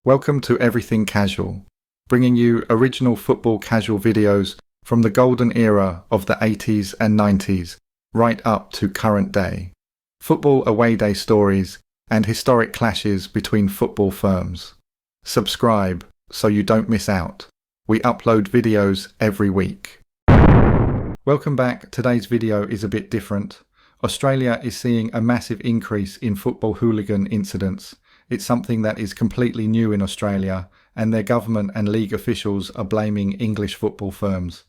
Welcome to Everything Casual, bringing you original football casual videos from the golden era of the 80s and 90s, right up to current day. Football away day stories and historic clashes between football firms. Subscribe so you don't miss out. We upload videos every week. Welcome back. Today's video is a bit different. Australia is seeing a massive increase in football hooligan incidents. It's something that is completely new in Australia, and their government and league officials are blaming English football firms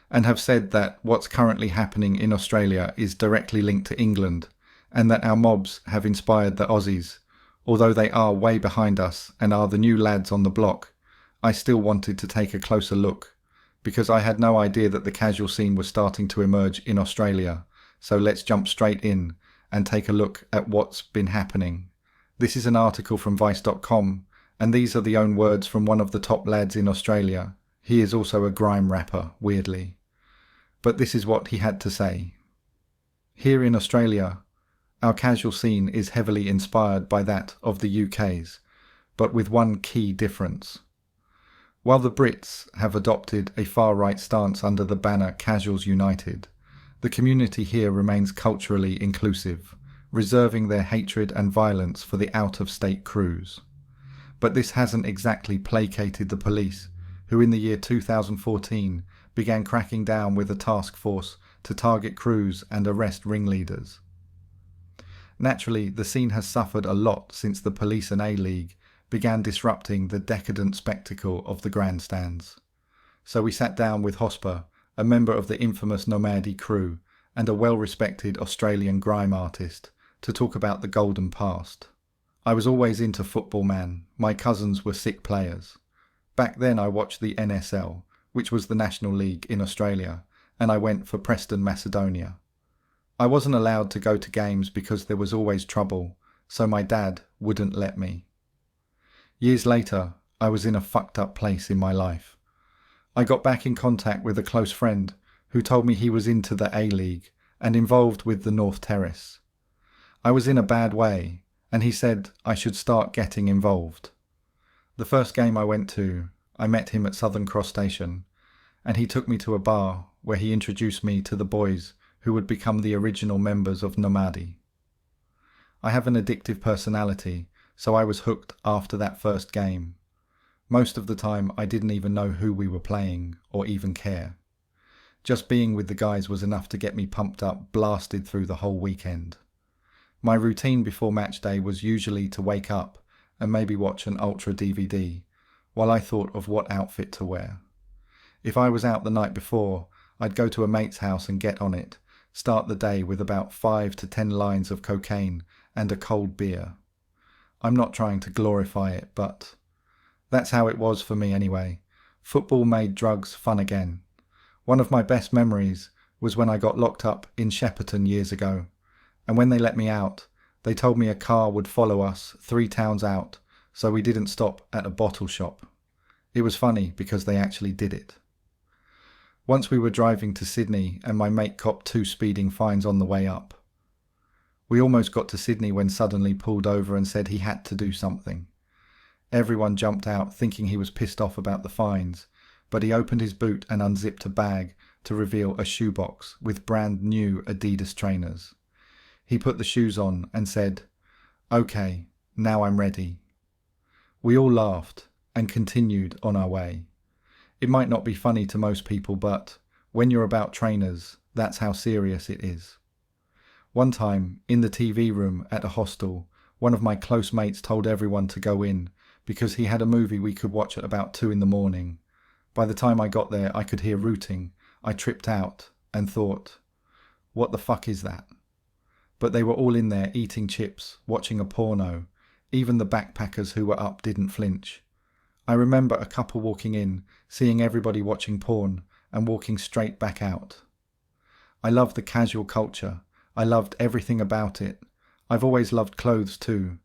and have said that what's currently happening in Australia is directly linked to England and that our mobs have inspired the Aussies. Although they are way behind us and are the new lads on the block, I still wanted to take a closer look because I had no idea that the casual scene was starting to emerge in Australia. So let's jump straight in and take a look at what's been happening. This is an article from Vice.com, and these are the own words from one of the top lads in Australia. He is also a grime rapper, weirdly. But this is what he had to say. Here in Australia, our casual scene is heavily inspired by that of the UK's, but with one key difference. While the Brits have adopted a far-right stance under the banner Casuals United, the community here remains culturally inclusive, reserving their hatred and violence for the out-of-state crews. But this hasn't exactly placated the police, who in the year 2014 began cracking down with a task force to target crews and arrest ringleaders. Naturally, the scene has suffered a lot since the police and A-League began disrupting the decadent spectacle of the grandstands. So we sat down with Hosper, a member of the infamous Nomadi crew and a well-respected Australian grime artist, to talk about the golden past. I was always into football, man. My cousins were sick players. Back then I watched the NSL, which was the National League in Australia, and I went for Preston Macedonia. I wasn't allowed to go to games because there was always trouble, so my dad wouldn't let me. Years later, I was in a fucked up place in my life. I got back in contact with a close friend who told me he was into the A-League and involved with the North Terrace. I was in a bad way, and he said I should start getting involved. The first game I went to, I met him at Southern Cross Station, and he took me to a bar where he introduced me to the boys who would become the original members of Nomadi. I have an addictive personality, so I was hooked after that first game. Most of the time I didn't even know who we were playing or even care. Just being with the guys was enough to get me pumped up, blasted through the whole weekend. My routine before match day was usually to wake up and maybe watch an Ultra DVD while I thought of what outfit to wear. If I was out the night before, I'd go to a mate's house and get on it, start the day with about 5 to 10 lines of cocaine and a cold beer. I'm not trying to glorify it, but that's how it was for me anyway. Football made drugs fun again. One of my best memories was when I got locked up in Shepparton years ago. And when they let me out, they told me a car would follow us 3 towns out, so we didn't stop at a bottle shop. It was funny because they actually did it. Once we were driving to Sydney and my mate copped 2 speeding fines on the way up. We almost got to Sydney when suddenly pulled over and said he had to do something. Everyone jumped out thinking he was pissed off about the fines, but he opened his boot and unzipped a bag to reveal a shoebox with brand new Adidas trainers. He put the shoes on and said, "Okay, now I'm ready." We all laughed and continued on our way. It might not be funny to most people, but when you're about trainers, that's how serious it is. One time, in the TV room at a hostel, one of my close mates told everyone to go in because he had a movie we could watch at about 2 in the morning. By the time I got there, I could hear rooting. I tripped out and thought, what the fuck is that? But they were all in there eating chips, watching a porno. Even the backpackers who were up didn't flinch. I remember a couple walking in, seeing everybody watching porn, and walking straight back out. I loved the casual culture. I loved everything about it. I've always loved clothes too.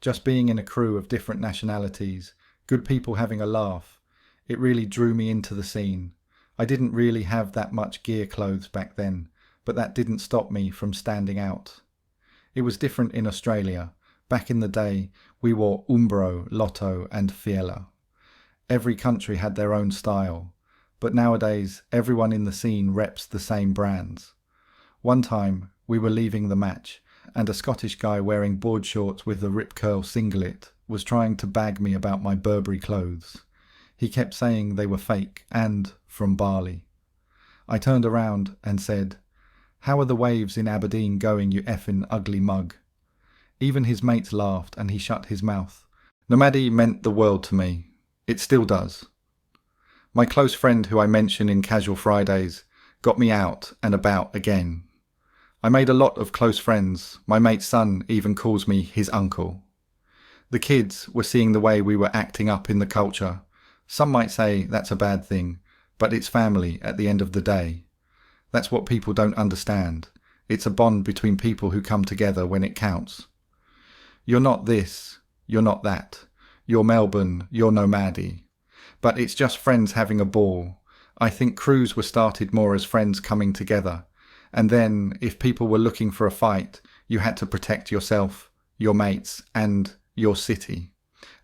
Just being in a crew of different nationalities, good people having a laugh, it really drew me into the scene. I didn't really have that much gear clothes back then, but that didn't stop me from standing out. It was different in Australia, Back in the day, we wore Umbro, Lotto and Fiella. Every country had their own style, but nowadays everyone in the scene reps the same brands. One time, we were leaving the match, and a Scottish guy wearing board shorts with a rip curl singlet was trying to bag me about my Burberry clothes. He kept saying they were fake and from Bali. I turned around and said, "How are the waves in Aberdeen going, you effing ugly mug?" Even his mates laughed and he shut his mouth. Nomadi meant the world to me. It still does. My close friend who I mention in Casual Fridays got me out and about again. I made a lot of close friends. My mate's son even calls me his uncle. The kids were seeing the way we were acting up in the culture. Some might say that's a bad thing, but it's family at the end of the day. That's what people don't understand. It's a bond between people who come together when it counts. You're not this, you're not that. You're Melbourne, you're Nomadi. But it's just friends having a ball. I think crews were started more as friends coming together. And then, if people were looking for a fight, you had to protect yourself, your mates, and your city.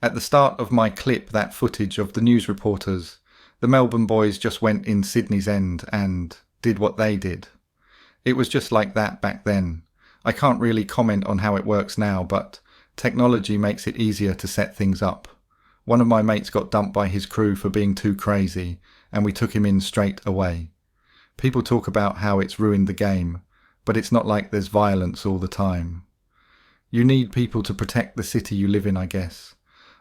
At the start of my clip, that footage of the news reporters, the Melbourne boys just went in Sydney's End and did what they did. It was just like that back then. I can't really comment on how it works now, but technology makes it easier to set things up. One of my mates got dumped by his crew for being too crazy, and we took him in straight away. People talk about how it's ruined the game, but it's not like there's violence all the time. You need people to protect the city you live in, I guess.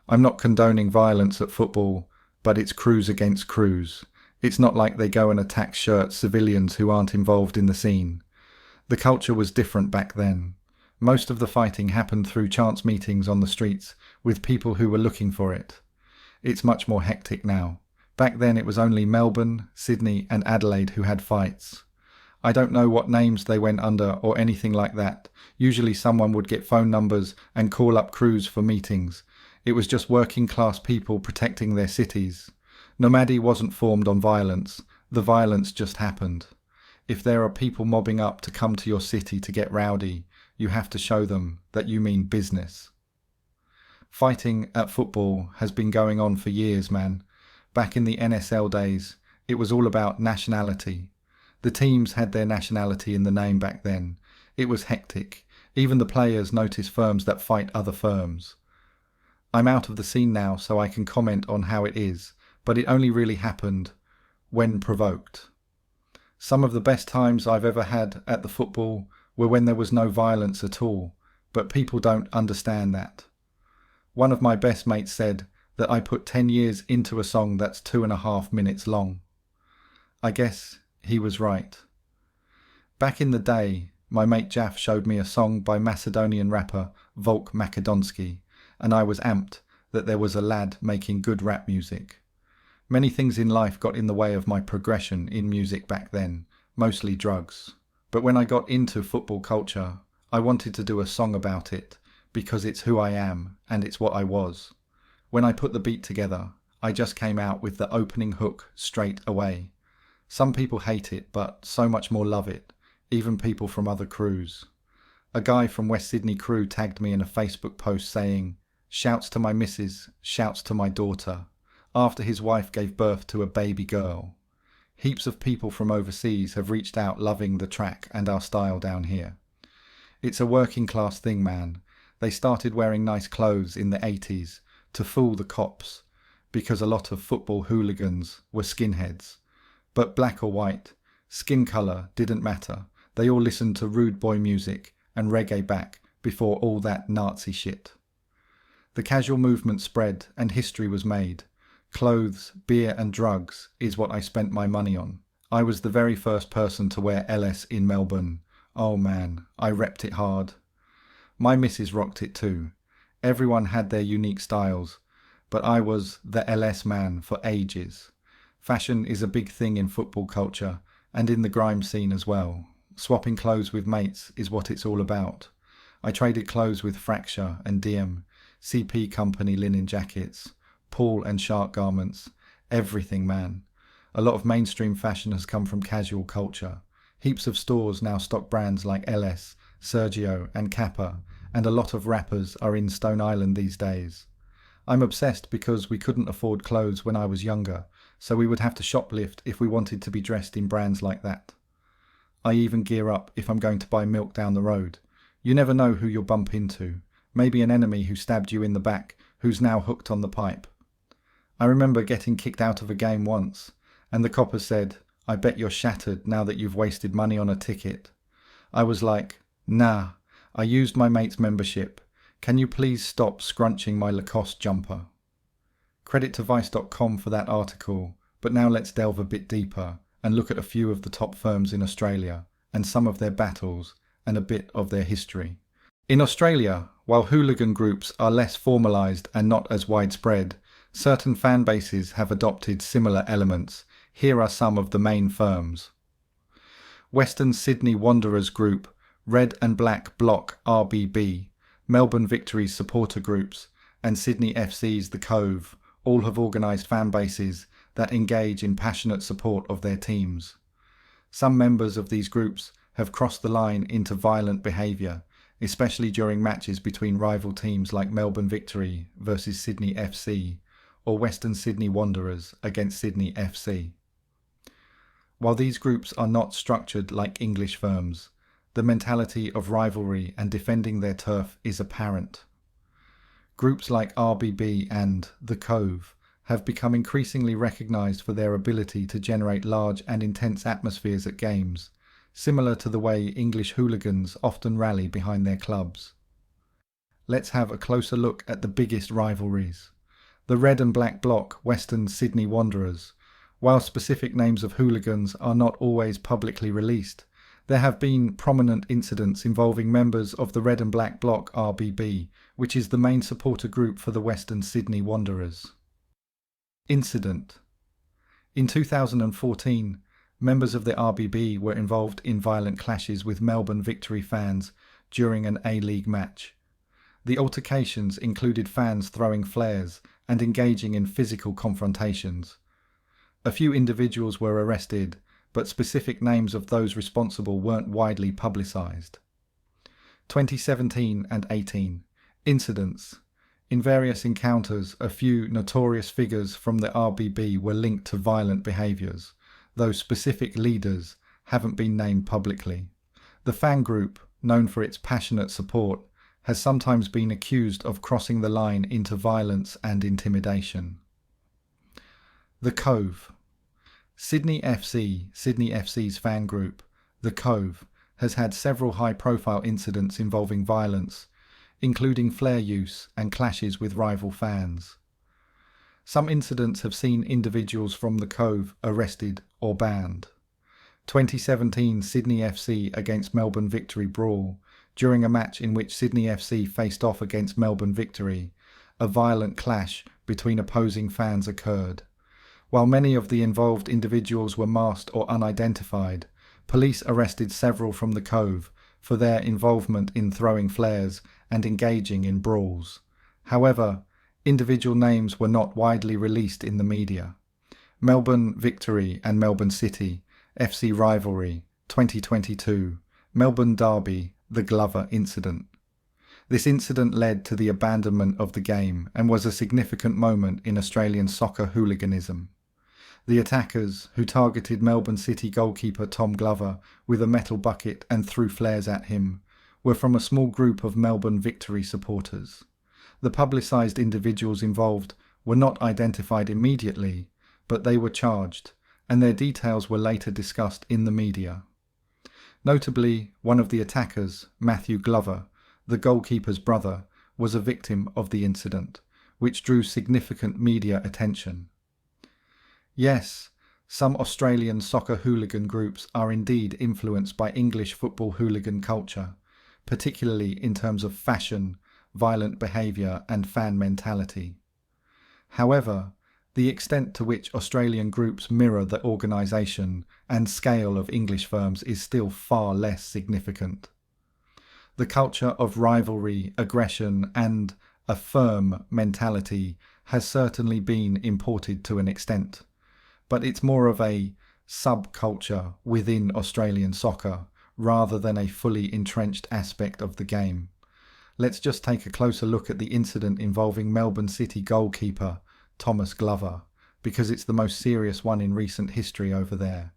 I'm not condoning violence at football, but it's crews against crews. It's not like they go and attack civilians who aren't involved in the scene. The culture was different back then. Most of the fighting happened through chance meetings on the streets with people who were looking for it. It's much more hectic now. Back then it was only Melbourne, Sydney and Adelaide who had fights. I don't know what names they went under or anything like that. Usually someone would get phone numbers and call up crews for meetings. It was just working class people protecting their cities. Nomadi wasn't formed on violence. The violence just happened. If there are people mobbing up to come to your city to get rowdy, you have to show them that you mean business. Fighting at football has been going on for years, man. Back in the NSL days, it was all about nationality. The teams had their nationality in the name back then. It was hectic. Even the players notice firms that fight other firms. I'm out of the scene now, so I can comment on how it is, but it only really happened when provoked. Some of the best times I've ever had at the football were when there was no violence at all, but people don't understand that. One of my best mates said that I put 10 years into a song that's 2.5 minutes long. I guess he was right. Back in the day, my mate Jaff showed me a song by Macedonian rapper Volk Makedonski, and I was amped that there was a lad making good rap music. Many things in life got in the way of my progression in music back then, mostly drugs. But when I got into football culture, I wanted to do a song about it, because it's who I am and it's what I was. When I put the beat together, I just came out with the opening hook straight away. Some people hate it, but so much more love it, even people from other crews. A guy from West Sydney crew tagged me in a Facebook post saying, "Shouts to my missus, shouts to my daughter," after his wife gave birth to a baby girl. Heaps of people from overseas have reached out loving the track and our style down here. It's a working class thing, man. They started wearing nice clothes in the 80s to fool the cops, because a lot of football hooligans were skinheads. But black or white, skin colour didn't matter. They all listened to rude boy music and reggae back before all that Nazi shit. The casual movement spread and history was made. Clothes, beer and drugs is what I spent my money on. I was the very first person to wear LS in Melbourne. Oh man, I repped it hard. My missus rocked it too. Everyone had their unique styles, but I was the LS man for ages. Fashion is a big thing in football culture and in the grime scene as well. Swapping clothes with mates is what it's all about. I traded clothes with Fracture and Diem, CP Company linen jackets, Paul and Shark garments, everything, man. A lot of mainstream fashion has come from casual culture. Heaps of stores now stock brands like LS, Sergio and Kappa, and a lot of rappers are in Stone Island these days. I'm obsessed because we couldn't afford clothes when I was younger, so we would have to shoplift if we wanted to be dressed in brands like that. I even gear up if I'm going to buy milk down the road. You never know who you'll bump into. Maybe an enemy who stabbed you in the back, who's now hooked on the pipe. I remember getting kicked out of a game once, and the copper said, "I bet you're shattered now that you've wasted money on a ticket." I was like, "Nah, I used my mate's membership. Can you please stop scrunching my Lacoste jumper?" Credit to Vice.com for that article, but now let's delve a bit deeper and look at a few of the top firms in Australia and some of their battles and a bit of their history. In Australia, while hooligan groups are less formalised and not as widespread, certain fan bases have adopted similar elements. Here are some of the main firms. Western Sydney Wanderers Group, Red and Black Block RBB, Melbourne Victory supporter groups, and Sydney FC's The Cove all have organised fan bases that engage in passionate support of their teams. Some members of these groups have crossed the line into violent behaviour, especially during matches between rival teams like Melbourne Victory versus Sydney FC or Western Sydney Wanderers against Sydney FC. While these groups are not structured like English firms, the mentality of rivalry and defending their turf is apparent. Groups like RBB and The Cove have become increasingly recognised for their ability to generate large and intense atmospheres at games, similar to the way English hooligans often rally behind their clubs. Let's have a closer look at the biggest rivalries. The Red and Black Block Western Sydney Wanderers. While specific names of hooligans are not always publicly released, there have been prominent incidents involving members of the Red and Black Block RBB, which is the main supporter group for the Western Sydney Wanderers. Incident. In 2014, members of the RBB were involved in violent clashes with Melbourne Victory fans during an A-League match. The altercations included fans throwing flares and engaging in physical confrontations. A few individuals were arrested, but specific names of those responsible weren't widely publicised. 2017 and 18. Incidents. In various encounters, a few notorious figures from the RBB were linked to violent behaviours, though specific leaders haven't been named publicly. The fan group, known for its passionate support, has sometimes been accused of crossing the line into violence and intimidation. The Cove. Sydney FC's fan group, The Cove, has had several high-profile incidents involving violence, including flare use and clashes with rival fans. Some incidents have seen individuals from The Cove arrested or banned. 2017 Sydney FC against Melbourne Victory brawl. During a match in which Sydney FC faced off against Melbourne Victory, a violent clash between opposing fans occurred. While many of the involved individuals were masked or unidentified, police arrested several from The Cove for their involvement in throwing flares and engaging in brawls. However, individual names were not widely released in the media. Melbourne Victory and Melbourne City, FC rivalry, 2022, Melbourne Derby, the Glover incident. This incident led to the abandonment of the game and was a significant moment in Australian soccer hooliganism. The attackers, who targeted Melbourne City goalkeeper Tom Glover with a metal bucket and threw flares at him, were from a small group of Melbourne Victory supporters. The publicised individuals involved were not identified immediately, but they were charged, and their details were later discussed in the media. Notably, one of the attackers, Matthew Glover, the goalkeeper's brother, was a victim of the incident, which drew significant media attention. Yes, some Australian soccer hooligan groups are indeed influenced by English football hooligan culture, particularly in terms of fashion, violent behaviour and fan mentality. However, the extent to which Australian groups mirror the organisation and scale of English firms is still far less significant. The culture of rivalry, aggression and a firm mentality has certainly been imported to an extent, but it's more of a subculture within Australian soccer rather than a fully entrenched aspect of the game. let's just take a closer look at the incident involving Melbourne City goalkeeper Thomas Glover, because it's the most serious one in recent history over there.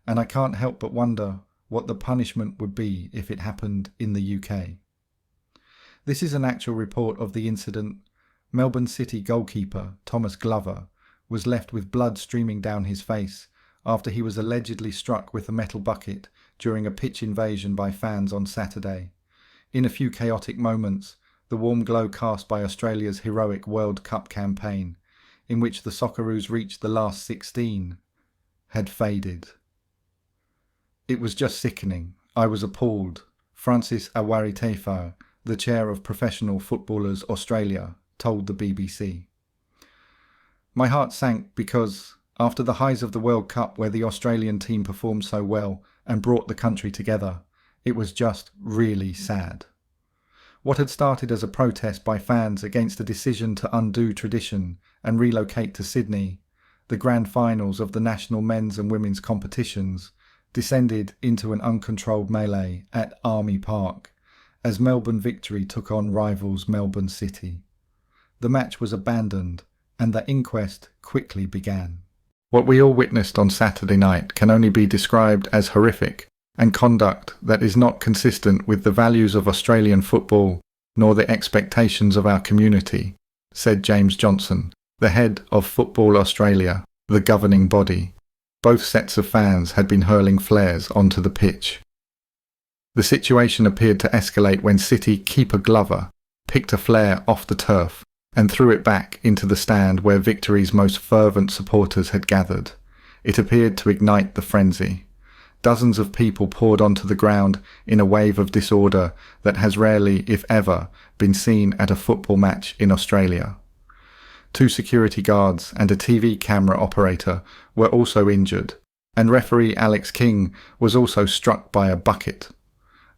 And I can't help but wonder what the punishment would be if it happened in the UK. This is an actual report of the incident. Melbourne City goalkeeper Thomas Glover was left with blood streaming down his face after he was allegedly struck with a metal bucket during a pitch invasion by fans on Saturday. In a few chaotic moments, the warm glow cast by Australia's heroic World Cup campaign, in which the Socceroos reached the last 16, had faded. It was just sickening. I was appalled, Francis Awaritefo, the chair of Professional Footballers Australia, told the BBC. My heart sank because, after the highs of the World Cup where the Australian team performed so well and brought the country together, it was just really sad. What had started as a protest by fans against a decision to undo tradition and relocate to Sydney, the grand finals of the national men's and women's competitions, descended into an uncontrolled melee at Army Park as Melbourne Victory took on rivals Melbourne City. The match was abandoned and the inquest quickly began. What we all witnessed on Saturday night can only be described as horrific and conduct that is not consistent with the values of Australian football nor the expectations of our community, said James Johnson, the head of Football Australia, the governing body. Both sets of fans had been hurling flares onto the pitch. The situation appeared to escalate when City keeper Glover picked a flare off the turf and threw it back into the stand where Victory's most fervent supporters had gathered. It appeared to ignite the frenzy. Dozens of people poured onto the ground in a wave of disorder that has rarely, if ever, been seen at a football match in Australia. 2 security guards and a TV camera operator were also injured, and referee Alex King was also struck by a bucket.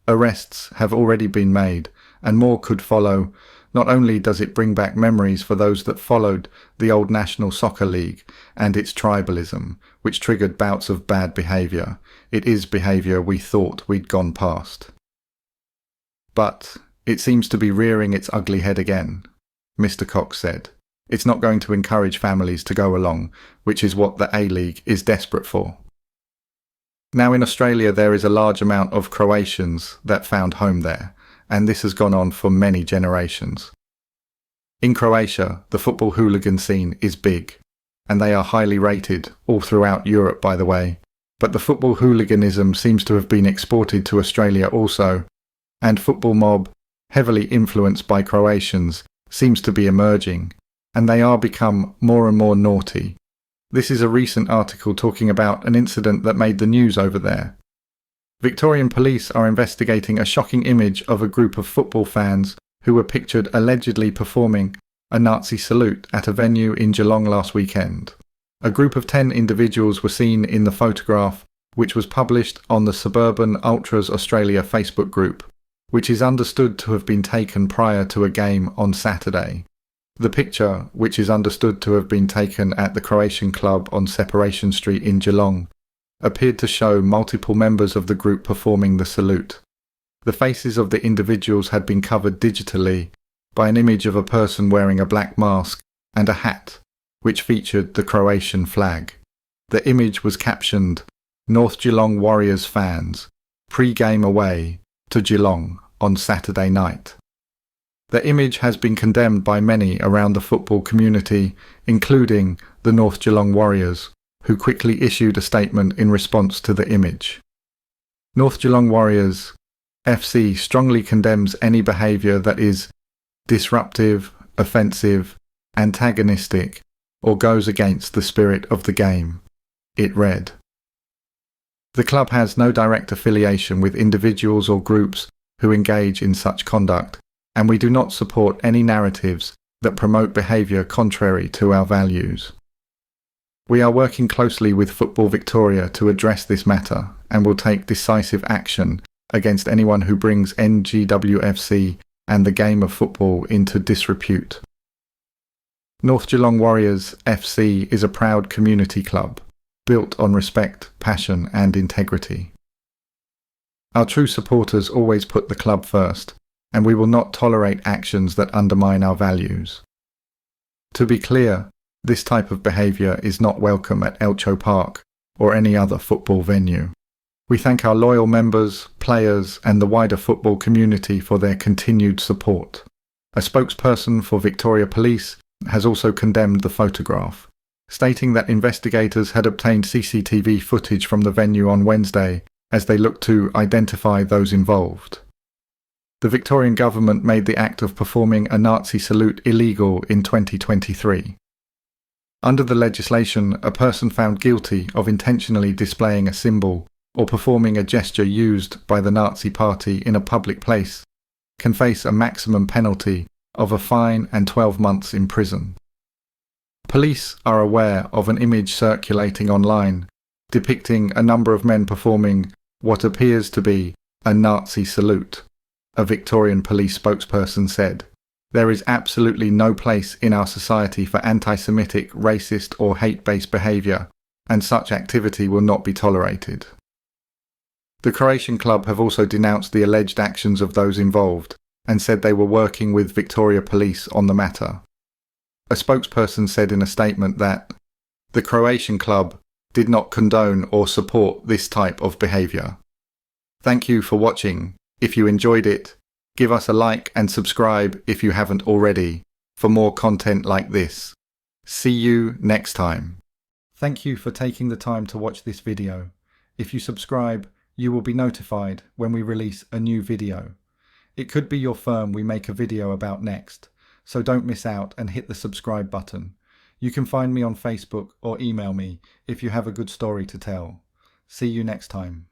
Arrests have already been made, and more could follow. Not only does it bring back memories for those that followed the old National Soccer League and its tribalism, which triggered bouts of bad behaviour, it is behaviour we thought we'd gone past. But it seems to be rearing its ugly head again, Mr. Cox said. It's not going to encourage families to go along, which is what the A-League is desperate for. Now in Australia there is a large amount of Croatians that found home there, and this has gone on for many generations. In Croatia, the football hooligan scene is big, and they are highly rated all throughout Europe, by the way. But the football hooliganism seems to have been exported to Australia also, and football mob, heavily influenced by Croatians, seems to be emerging, and they are become more and more naughty. This is a recent article talking about an incident that made the news over there. Victorian police are investigating a shocking image of a group of football fans who were pictured allegedly performing a Nazi salute at a venue in Geelong last weekend. A group of 10 individuals were seen in the photograph, which was published on the Suburban Ultras Australia Facebook group, which is understood to have been taken prior to a game on Saturday. The picture, which is understood to have been taken at the Croatian club on Separation Street in Geelong, appeared to show multiple members of the group performing the salute. The faces of the individuals had been covered digitally by an image of a person wearing a black mask and a hat, which featured the Croatian flag. The image was captioned, "North Geelong Warriors fans, pre-game away to Geelong on Saturday night." The image has been condemned by many around the football community, including the North Geelong Warriors, who quickly issued a statement in response to the image. North Geelong Warriors FC strongly condemns any behaviour that is disruptive, offensive, antagonistic, or goes against the spirit of the game, it read. The club has no direct affiliation with individuals or groups who engage in such conduct, and we do not support any narratives that promote behaviour contrary to our values. We are working closely with Football Victoria to address this matter and will take decisive action against anyone who brings NGWFC and the game of football into disrepute. North Geelong Warriors FC is a proud community club, built on respect, passion and integrity. Our true supporters always put the club first, and we will not tolerate actions that undermine our values. To be clear, this type of behaviour is not welcome at Elcho Park or any other football venue. We thank our loyal members, players and the wider football community for their continued support. A spokesperson for Victoria Police has also condemned the photograph, stating that investigators had obtained CCTV footage from the venue on Wednesday as they looked to identify those involved. The Victorian government made the act of performing a Nazi salute illegal in 2023. Under the legislation, a person found guilty of intentionally displaying a symbol or performing a gesture used by the Nazi Party in a public place can face a maximum penalty of a fine and 12 months in prison. Police are aware of an image circulating online depicting a number of men performing what appears to be a Nazi salute, a Victorian police spokesperson said. There is absolutely no place in our society for anti-Semitic, racist or hate-based behaviour, and such activity will not be tolerated. The Croatian club have also denounced the alleged actions of those involved and said they were working with Victoria Police on the matter. A spokesperson said in a statement that the Croatian club did not condone or support this type of behaviour. Thank you for watching. If you enjoyed it, give us a like and subscribe if you haven't already for more content like this. See you next time. Thank you for taking the time to watch this video. If you subscribe, you will be notified when we release a new video. It could be your firm we make a video about next, so don't miss out and hit the subscribe button. You can find me on Facebook or email me if you have a good story to tell. See you next time.